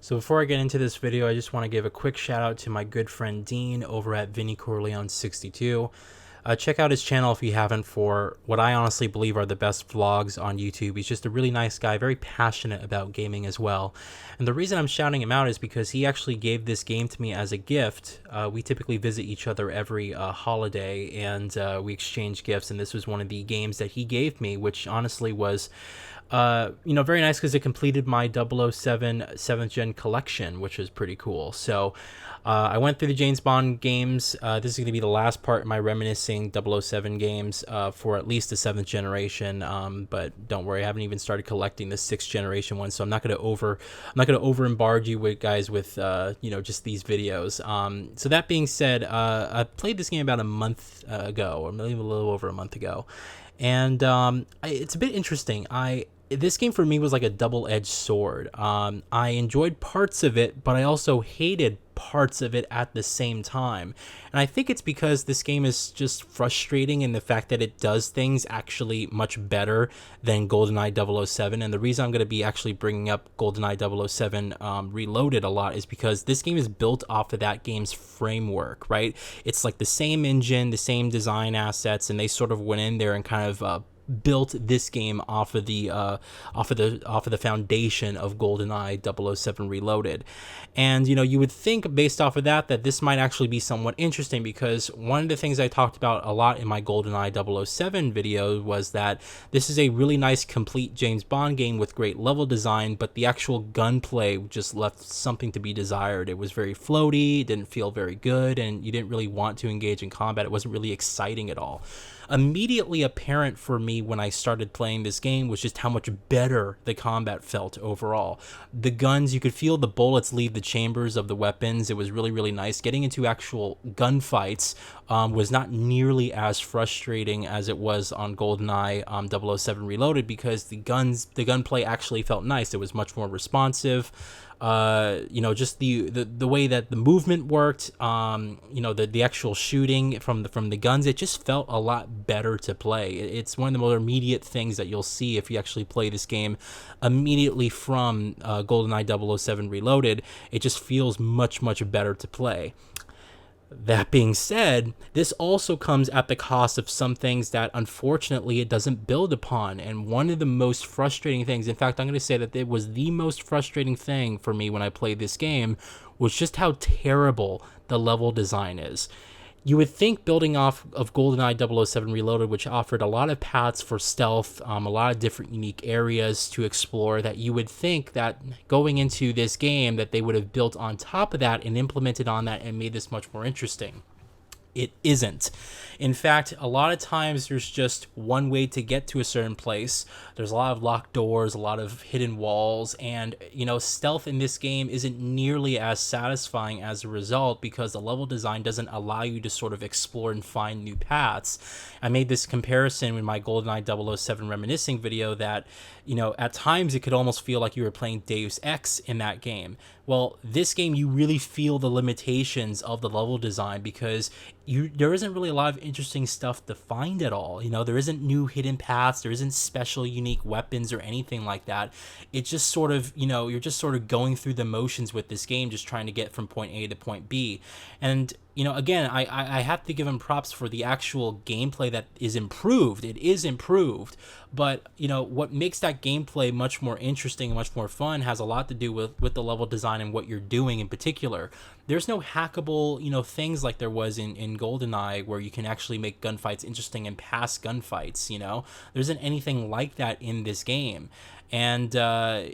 So before I get into this video, I just want to give a quick shout out to my good friend Dean over at Vinny Corleone 62. Check out his channel if you haven't for what I honestly believe are the best vlogs on YouTube. He's just a really nice guy, very passionate about gaming as well. And the reason I'm shouting him out is because he actually gave this game to me as a gift. We typically visit each other every holiday, and we exchange gifts, and this was one of the games that he gave me, which honestly was very nice because it completed my 007 7th Gen collection, which is pretty cool. So I went through the James Bond games. This is going to be the last part of my Reminiscing 007 games for at least the 7th generation. But don't worry, I haven't even started collecting the 6th generation one, so I'm not going to over embargo you with guys with just these videos. So that being said, I played this game about a month ago, or maybe a little over a month ago, and it's a bit interesting. This game for me was like a double-edged sword. I enjoyed parts of it, but I also hated parts of it at the same time. And I think it's because this game is just frustrating in the fact that it does things actually much better than GoldenEye 007. And the reason I'm going to be actually bringing up GoldenEye 007 Reloaded a lot is because this game is built off of that game's framework, right? It's like the same engine, the same design assets, and they sort of went in there and kind of built this game off of the foundation of GoldenEye 007 Reloaded. And you would think based off of that this might actually be somewhat interesting, because one of the things I talked about a lot in my GoldenEye 007 video was that this is a really nice complete James Bond game with great level design, but the actual gunplay just left something to be desired. It was very floaty, it didn't feel very good, and you didn't really want to engage in combat. It wasn't really exciting at all. Immediately apparent for me when I started playing this game was just how much better the combat felt overall. The guns, you could feel the bullets leave the chambers of the weapons. It was really, really nice. Getting into actual gunfights was not nearly as frustrating as it was on GoldenEye 007 Reloaded, because the gunplay actually felt nice. It was much more responsive. Just the way that the movement worked, the actual shooting from the guns, it just felt a lot better to play. It's one of the more immediate things that you'll see if you actually play this game immediately from GoldenEye 007 Reloaded. It just feels much, much better to play. That being said, this also comes at the cost of some things that unfortunately it doesn't build upon. And one of the most frustrating things, in fact, I'm going to say that it was the most frustrating thing for me when I played this game, was just how terrible the level design is. You would think, building off of GoldenEye 007 Reloaded, which offered a lot of paths for stealth, a lot of different unique areas to explore, that you would think that going into this game that they would have built on top of that and implemented on that and made this much more interesting. It isn't. In fact, a lot of times there's just one way to get to a certain place. There's a lot of locked doors, a lot of hidden walls, and stealth in this game isn't nearly as satisfying as a result, because the level design doesn't allow you to sort of explore and find new paths. I made this comparison in my GoldenEye 007 Reminiscing video that at times it could almost feel like you were playing Deus Ex in that game. Well, this game, you really feel the limitations of the level design, because there isn't really a lot of interesting stuff to find at all. There isn't new hidden paths, there isn't special unique weapons or anything like that. It just sort of, you're just sort of going through the motions with this game, just trying to get from point A to point B. And again, I have to give him props for the actual gameplay that is improved. It is improved, but what makes that gameplay much more interesting and much more fun has a lot to do with the level design and what you're doing in particular. There's no hackable things like there was in GoldenEye, where you can actually make gunfights interesting and pass gunfights. There isn't anything like that in this game. And unless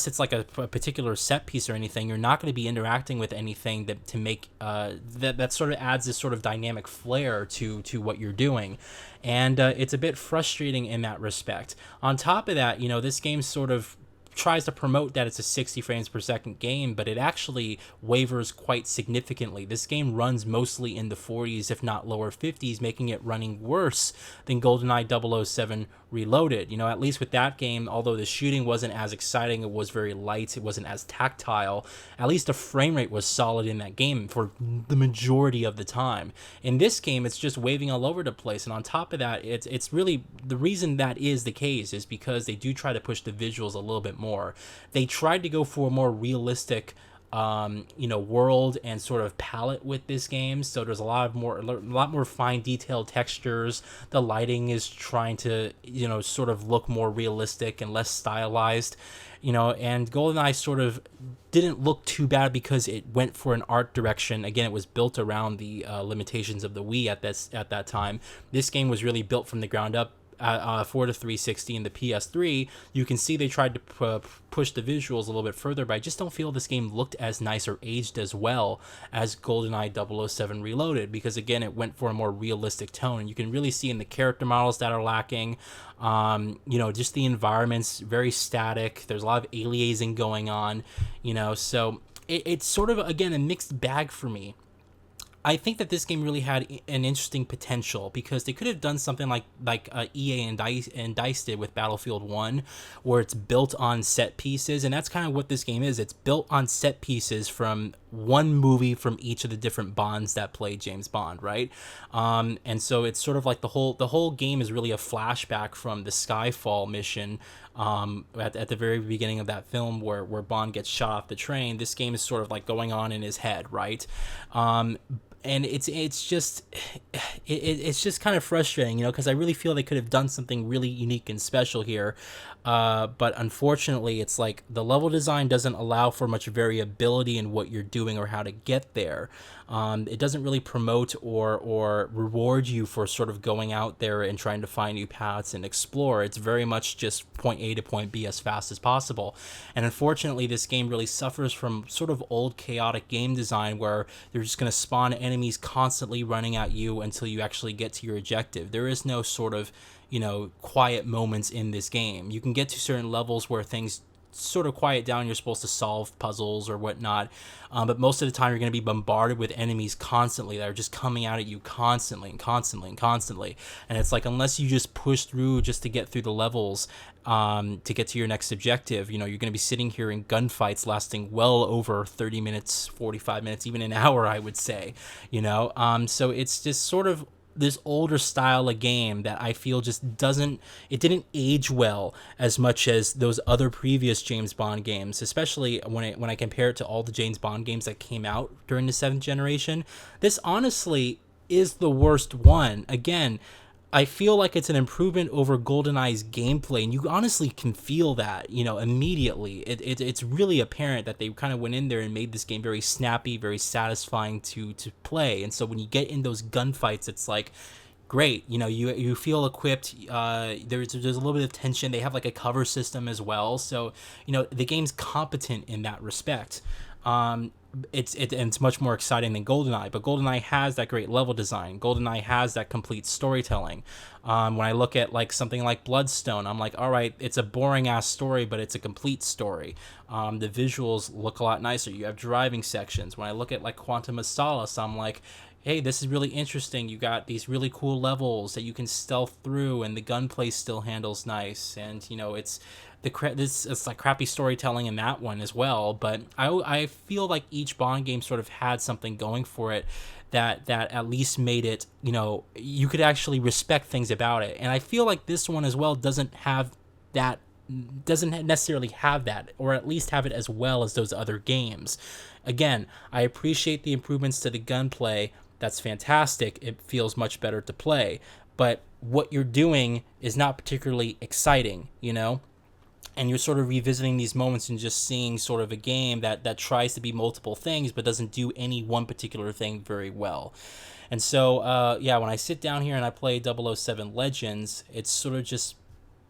it's like a particular set piece or anything, you're not going to be interacting with anything that to make that sort of adds this sort of dynamic flair to what you're doing. And it's a bit frustrating in that respect. On top of that, this game sort of tries to promote that it's a 60 frames per second game, but it actually wavers quite significantly. This game runs mostly in the 40s, if not lower 50s, making it running worse than GoldenEye 007 Reloaded. You know, at least with that game, although the shooting wasn't as exciting, it was very light, it wasn't as tactile, at least the frame rate was solid in that game for the majority of the time. In this game, it's just waving all over the place, and on top of that, it's really, the reason that is the case is because they do try to push the visuals a little bit more. They tried to go for a more realistic world and sort of palette with this game. So there's a lot more fine detailed textures. The lighting is trying to, sort of look more realistic and less stylized, and GoldenEye sort of didn't look too bad because it went for an art direction. Again, it was built around the limitations of the Wii at that time. This game was really built from the ground up for the 360 and the PS3. You can see they tried to push the visuals a little bit further, but I just don't feel this game looked as nice or aged as well as GoldenEye 007 Reloaded, because again, it went for a more realistic tone, and you can really see in the character models that are lacking. Just the environment's very static. There's a lot of aliasing going on, so it's sort of, again, a mixed bag for me. I think that this game really had an interesting potential because they could have done something like EA and DICE did with Battlefield 1, where it's built on set pieces, and that's kind of what this game is. It's built on set pieces from one movie from each of the different Bonds that played James Bond, right? And so it's sort of like the whole game is really a flashback from the Skyfall mission at the very beginning of that film where Bond gets shot off the train. This game is sort of like going on in his head, right? And it's just kind of frustrating, because I really feel they could have done something really unique and special here. But unfortunately, it's like the level design doesn't allow for much variability in what you're doing or how to get there. It doesn't really promote or reward you for sort of going out there and trying to find new paths and explore. It's very much just point A to point B as fast as possible. And unfortunately, this game really suffers from sort of old chaotic game design where they're just going to spawn enemies constantly running at you until you actually get to your objective. There is no sort of, quiet moments in this game. You can get to certain levels where things sort of quiet down. You're supposed to solve puzzles or whatnot, but most of the time you're going to be bombarded with enemies constantly that are just coming out at you constantly. And it's like, unless you just push through just to get through the levels, to get to your next objective, you're going to be sitting here in gunfights lasting well over 30 minutes, 45 minutes, even an hour, I would say. So it's just sort of this older style of game that I feel just didn't age well as much as those other previous James Bond games, especially when I compare it to all the James Bond games that came out during the 7th generation. This honestly is the worst one. Again, I feel like it's an improvement over GoldenEye's gameplay, and you honestly can feel that, immediately. It's really apparent that they kind of went in there and made this game very snappy, very satisfying to play. And so when you get in those gunfights, it's like, great, you feel equipped. There's a little bit of tension. They have like a cover system as well, so the game's competent in that respect. It's much more exciting than GoldenEye, but GoldenEye has that great level design. GoldenEye has that complete storytelling. When I look at like something like Bloodstone, I'm like, all right, it's a boring ass story, but it's a complete story. The visuals look a lot nicer. You have driving sections. When I look at like Quantum of Solace, I'm like, hey, this is really interesting. You got these really cool levels that you can stealth through, and the gunplay still handles nice. And it's like crappy storytelling in that one as well. But I feel like each Bond game sort of had something going for it that at least made it, you could actually respect things about it. And I feel like this one as well doesn't necessarily have that, or at least have it as well as those other games. Again, I appreciate the improvements to the gunplay. That's fantastic. It feels much better to play. But what you're doing is not particularly exciting, And you're sort of revisiting these moments and just seeing sort of a game that tries to be multiple things but doesn't do any one particular thing very well. And so, when I sit down here and I play 007 Legends, it's sort of just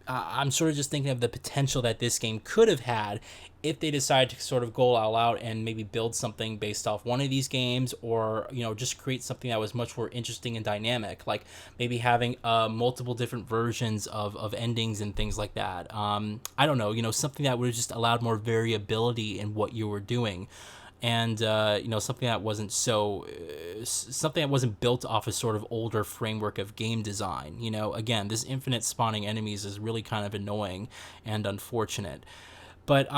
I'm sort of just thinking of the potential that this game could have had if they decide to sort of go all out and maybe build something based off one of these games, or just create something that was much more interesting and dynamic, like maybe having multiple different versions of endings and things like that. I don't know, something that would have just allowed more variability in what you were doing. and you know, something that wasn't so something that wasn't built off a sort of older framework of game design. You know, again, this infinite spawning enemies is really kind of annoying and unfortunate. But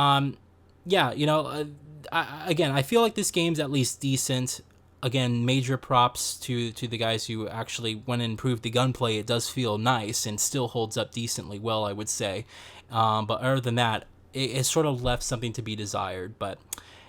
yeah, you know, again, I feel like this game's at least decent. Again, major props to the guys who actually went and improved the gunplay. It does feel nice and still holds up decently well, I would say. But other than that, it sort of left something to be desired. But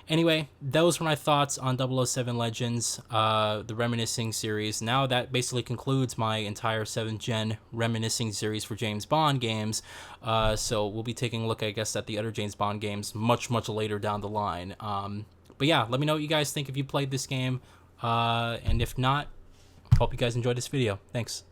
anyway, those were my thoughts on 007 Legends, the Reminiscing series. Now that basically concludes my entire 7th gen Reminiscing series for James Bond games. So we'll be taking a look, I guess, at the other James Bond games much later down the line. But yeah, let me know what you guys think if you played this game. And if not, hope you guys enjoyed this video. Thanks.